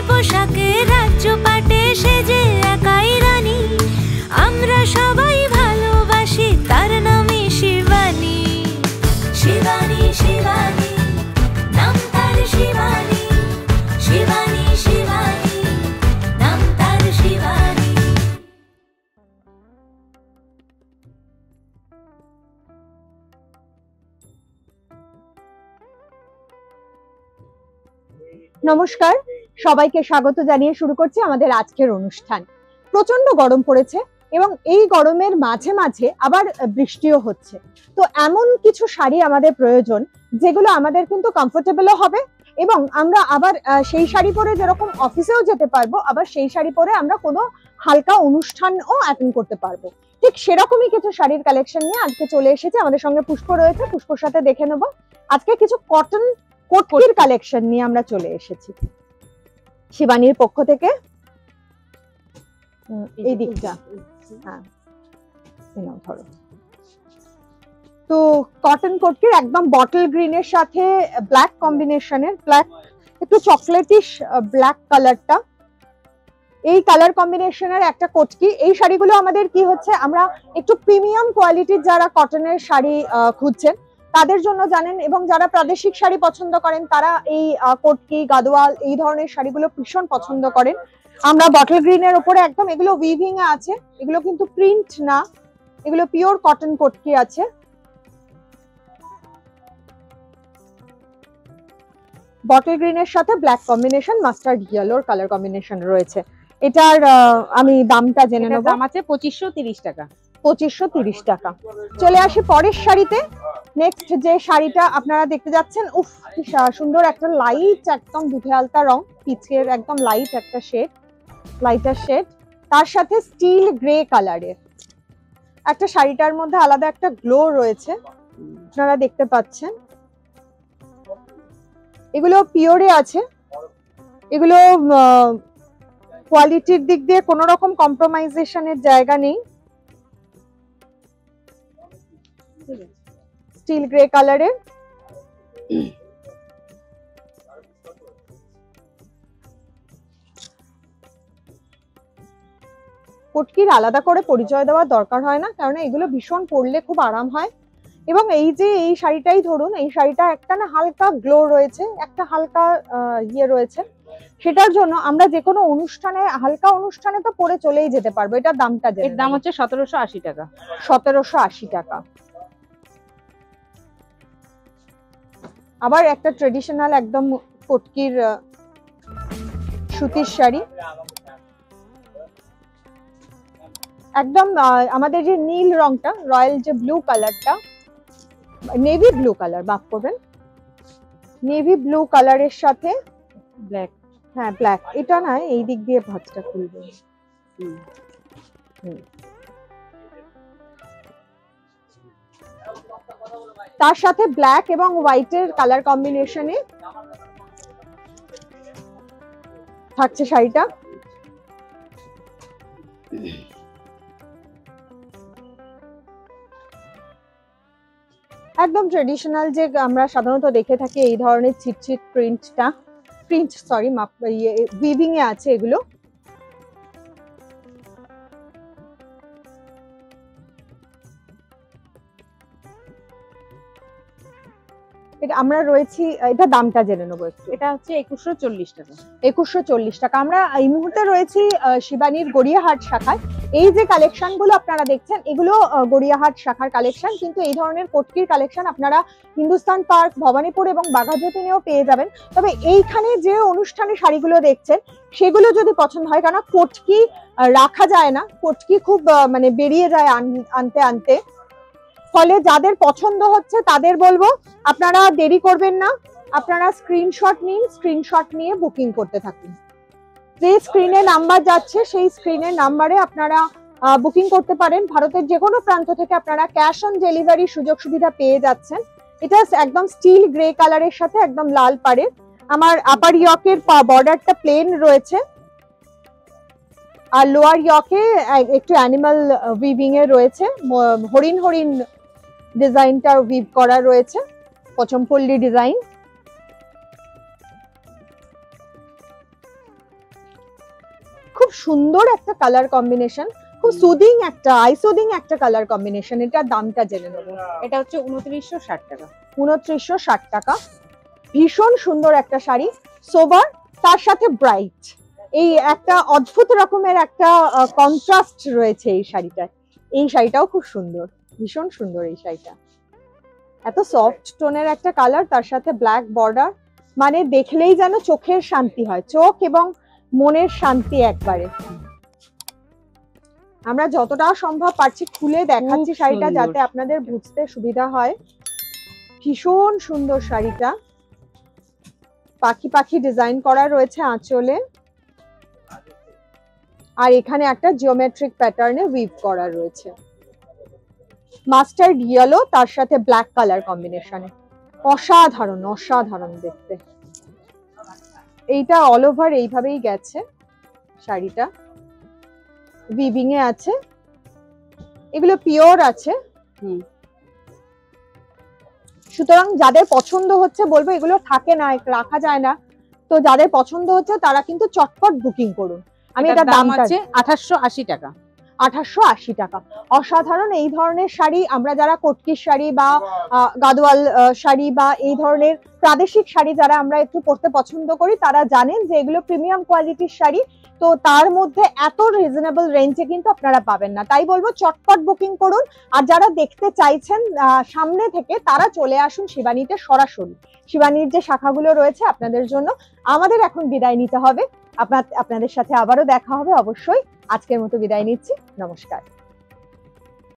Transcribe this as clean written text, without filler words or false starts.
পোশাকে রাজ্য পাটে সেজে একাই রানী, আমরা সবাই ভালোবাসি তার নামই শিবানী। শিবানী শিবানী নাম তার শিবানী, শিবানী শিবানী নাম তার শিবানী। নমস্কার, সবাইকে স্বাগত জানিয়ে শুরু করছি আমাদের আজকের অনুষ্ঠান। প্রচন্ড গরম পড়েছে এবং এই গরমের মাঝে মাঝে আবার বৃষ্টিও হচ্ছে। তো এমন কিছু শাড়ি আমাদের প্রয়োজন যেগুলো আমাদের কিন্তু কমফোর্টেবলও হবে এবং আমরা আবার সেই শাড়ি পরে যেরকম অফিসেও যেতে পারবো, আবার সেই শাড়ি পরে আমরা কোনো হালকা অনুষ্ঠানও অ্যাটেন্ড করতে পারবো। ঠিক সেরকমই কিছু শাড়ির কালেকশন নিয়ে আজকে চলে এসেছে। আমাদের সঙ্গে পুষ্প রয়েছে, পুষ্পর সাথে দেখে নেব। আজকে কিছু কটন কোটির কালেকশন নিয়ে আমরা চলে এসেছি শিবানীর পক্ষ থেকে। এই দিকটা হ্যাঁ ধরো। তো কটন কোটির একদম বটল গ্রিনের সাথে ব্ল্যাক কম্বিনেশনের, ব্ল্যাক একটু চকলেটিশ ব্ল্যাক কালারটা, এই কালার কম্বিনেশনের একটা কোটকি। এই শাড়িগুলো আমাদের কি হচ্ছে, আমরা একটু প্রিমিয়াম কোয়ালিটির যারা কটনের শাড়ি খুঁজছেন তাদের জন্য জানেন, এবং যারা প্রাদেশিক শাড়ি পছন্দ করেন তারা এই কোটকি গাদোয়াল এই ধরনের শাড়িগুলো ভীষণ পছন্দ করেন। আমরা বটল গ্রিনের উপরে একদম, এগুলো উইভিং এ আছে, এগুলো কিন্তু প্রিন্ট না, এগুলো পিওর কটন কোটকি আছে। বটল গ্রিনের সাথে ব্ল্যাক কম্বিনেশন, মাস্টার্ড ইয়েলোর কালার কম্বিনেশন রয়েছে। এটার আমি দামটা জেনে নেব। দাম আছে 2530 টাকা। 2530 টাকা। চলে আসি পরের শাড়িতে। নেক্সট যে শাড়িটা আপনারা দেখতে যাচ্ছেন, উফ কি সুন্দর একটা লাইট একদম দুধে আলতা রং, পিচের একদম লাইট একটা শেড, লাইটার শেড, তার সাথে স্টিল গ্রে কালারের একটা শাড়িটার মধ্যে আলাদা একটা গ্লো রয়েছে, আপনারা দেখতে পাচ্ছেন। এগুলো পিওরে আছে, এগুলো কোয়ালিটির দিক দিয়ে কোনো রকম কম্প্রোমাইজেশনের জায়গা নেই। স্টিল গ্রে কালারের কোটকির আলাদা করে পরিচয় দেওয়ার দরকার হয় না, কারণ এগুলো ভীষণ পরলে খুব আরাম হয়। এবং এই যে এই শাড়িটাই ধরুন, এই শাড়িটা একটা না হালকা গ্লো রয়েছে, একটা হালকা ইয়ে রয়েছে, সেটার জন্য আমরা যে কোনো অনুষ্ঠানে, হালকা অনুষ্ঠানে তো পরে চলেই যেতে পারবো। এটার দামটা, এর দাম হচ্ছে 1780 টাকা। 1780 টাকা। আবার একটা ট্রেডিশনাল একদম কোটকির সুতির শাড়ি, একদম আমাদের যে নীল রংটা, রয়্যাল যে ব্লু কালারটা, নেভি ব্লু কালার, মাফ করবেন, নেভি ব্লু কালারের সাথে ব্ল্যাক, হ্যাঁ ব্ল্যাক, এটা না এই দিক দিয়ে ভাঁজটা খুলবে, তার সাথে ব্ল্যাক এবং হোয়াইটের কালার কম্বিনেশনে থাকছে শাড়িটা। একদম ট্রেডিশনাল যে আমরা সাধারণত দেখে থাকি এই ধরনের ছিটছিট প্রিন্টটা, উইভিং এ আছে এগুলো। এটা আমরা রয়েছি, এটা দামটা জেনে নেবো একটু। এটা হচ্ছে 2140 টাকা। 2140 টাকা। আমরা এই মুহূর্তে রয়েছি শিবানীর গড়িয়াহাট শাখায়। এই যে কালেকশন গুলো আপনারা দেখছেন, এগুলো গড়িয়াহাট শাখার কালেকশন, কিন্তু এই ধরনের কোটকির কালেকশন আপনারা হিন্দুস্তান পার্ক, ভবানীপুর এবং বাঘাযতীনেও পেয়ে যাবেন। তবে এইখানে যে অনুষ্ঠানে শাড়িগুলো দেখছেন সেগুলো যদি পছন্দ হয়, কারণ কোটকি রাখা যায় না, কোটকি খুব মানে বেরিয়ে যায় আনতে আনতে, ফলে যাদের পছন্দ হচ্ছে তাদের বলবো আপনারা দেরি করবেন না, আপনারা স্ক্রিনশট নিন, স্ক্রিনশট নিয়ে বুকিং করতে থাকুন। যে স্ক্রিনে নাম্বার যাচ্ছে সেই স্ক্রিনের নাম্বারে আপনারা বুকিং করতে পারেন। ভারতের যে কোনো প্রান্ত থেকে আপনারা ক্যাশ অন ডেলিভারি সুযোগ সুবিধা পেয়ে যাচ্ছেন। এটা একদম স্টিল গ্রে কালারের সাথে একদম লাল পাড়ে। আমার আপার ইয়কের বর্ডারটা প্লেন রয়েছে, আর লোয়ার ইয়কে একটু অ্যানিমাল উইভিং এ রয়েছে, হরিণ হরিণ ডিজাইনটা উইভ করা রয়েছে, পচমপল্লী ডিজাইন। খুব সুন্দর একটা কালার কম্বিনেশন, খুব সুদিং একটা আই সুদিং একটা কালার কম্বিনেশন। এটার দামটা জেনে নেবো। এটা হচ্ছে 2960 টাকা। 2960 টাকা। ভীষণ সুন্দর একটা শাড়ি, সোবার তার সাথে ব্রাইট, এই একটা অদ্ভুত রকমের একটা কন্ট্রাস্ট রয়েছে এই শাড়িটায়। এই শাড়িটাও খুব সুন্দর, ভীষণ সুন্দর এই শাড়িটা। এত সফট টোনের একটা কালার, তার সাথে ব্ল্যাক বর্ডার, মানে দেখলেই যেন চোখের শান্তি হয়, চোখ এবং মনের শান্তি একবারে। আমরা যতটা সম্ভব পারছি খুলে দেখাচ্ছি খুব শাড়িটা, সুন্দর। যাতে আপনাদের বুঝতে সুবিধা হয়। ভীষণ সুন্দর শাড়িটা, পাখি পাখি ডিজাইন করা রয়েছে আঁচলে, আর এখানে একটা জিওমেট্রিক প্যাটার্নে উইভ করা রয়েছে। মাস্টার্ড ইয়েলো তার সাথে ব্ল্যাক কালার কম্বিনেশনে, অসাধারণ অসাধারণ দেখতে। এইটা অল ওভার এইভাবেই গেছে শাড়িটা, উইভিং এ আছে, এগুলো পিওর আছে। হুম। সুতরাং যাদের পছন্দ হচ্ছে, বলবো এগুলো থাকে না, রাখা যায় না, তো যাদের পছন্দ হচ্ছে তারা কিন্তু চটপট বুকিং করুন। আমি এটার এটা দাম দামটা আছে 2880 টাকা। 2880 টাকা। অসাধারণ এই ধরনের শাড়ি, আমরা যারা কটকির শাড়ি বা গাদোয়াল শাড়ি বা এই ধরনের প্রাদেশিক শাড়ি যারা আমরা একটু পরতে পছন্দ করি, তারা জানেন যে এগুলো প্রিমিয়াম কোয়ালিটির শাড়ি, তো তার মধ্যে এত রিজনেবল রেঞ্জে কিন্তু আপনারা পাবেন না। তাই বলবো চটপট বুকিং করুন। আর যারা দেখতে চাইছেন সামনে থেকে, তারা চলে আসুন শিবানীতে সরাসরি। শিবানীর যে শাখাগুলো রয়েছে আপনাদের জন্য। আমাদের এখন বিদায় নিতে হবে, আপনাদের সাথে আবারও দেখা হবে অবশ্যই। আজকের মতো বিদায় নিচ্ছি, নমস্কার।